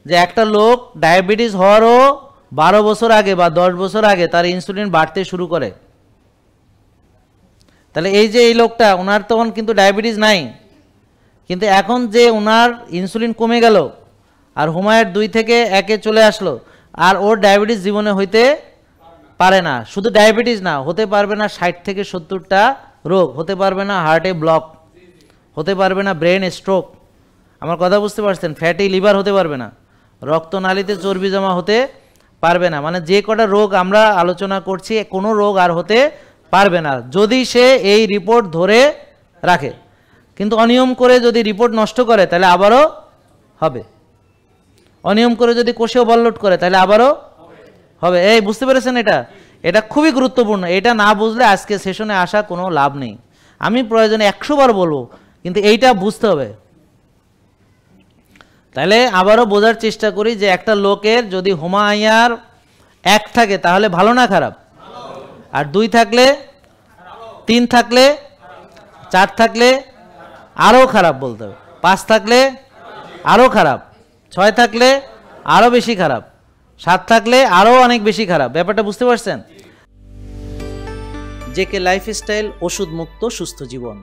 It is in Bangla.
যে একটা লোক ডায়াবেটিস হওয়ারও 12 বছর আগে বা 10 বছর আগে তার ইনসুলিন বাড়তে শুরু করে। তাহলে এই যে এই লোকটা, ওনার তখন কিন্তু ডায়াবেটিস নাই, কিন্তু এখন যে ওনার ইনসুলিন কমে গেল আর হুমায়ের 2 থেকে 1-এ চলে আসলো, আর ওর ডায়াবেটিস জীবনে হইতে পারে না। শুধু ডায়াবেটিস না, হতে পারবে না 60 থেকে 70টা রোগ, হতে পারবে না হার্টে ব্লক, হতে পারবে না ব্রেন স্ট্রোক। আমার কথা বুঝতে পারছেন? ফ্যাটি লিভার হতে পারবে না, রক্তনালীতে চর্বি জমা হতে পারবে না। মানে যে কটা রোগ আমরা আলোচনা করছি, কোনো রোগ আর হতে পারবে না যদি সে এই রিপোর্ট ধরে রাখে। কিন্তু অনিয়ম করে যদি রিপোর্ট নষ্ট করে তাহলে আবারও হবে, অনিয়ম করে যদি কোষে ওভারলোড করে তাহলে আবারও হবে। এই বুঝতে পেরেছেন? এটা খুবই গুরুত্বপূর্ণ। এটা না বুঝলে আজকে সেশনে আসা কোনো লাভ নেই। আমি প্রয়োজনে 100 বার বলবো, কিন্তু এইটা বুঝতে হবে। তাহলে আবারও বোঝার চেষ্টা করি যে একটা লোকের যদি হুমায়ুর 1 থাকে তাহলে ভালো না খারাপ? আর 2 থাকলে, 3 থাকলে, 4 থাকলে আরও খারাপ বলতে হবে, 5 থাকলে আরও খারাপ, 6 থাকলে আরও বেশি খারাপ, 7 থাকলে আরও অনেক বেশি খারাপ। ব্যাপারটা বুঝতে পারছেন? জেকে লাইফস্টাইল, ওষুধ মুক্ত সুস্থ জীবন।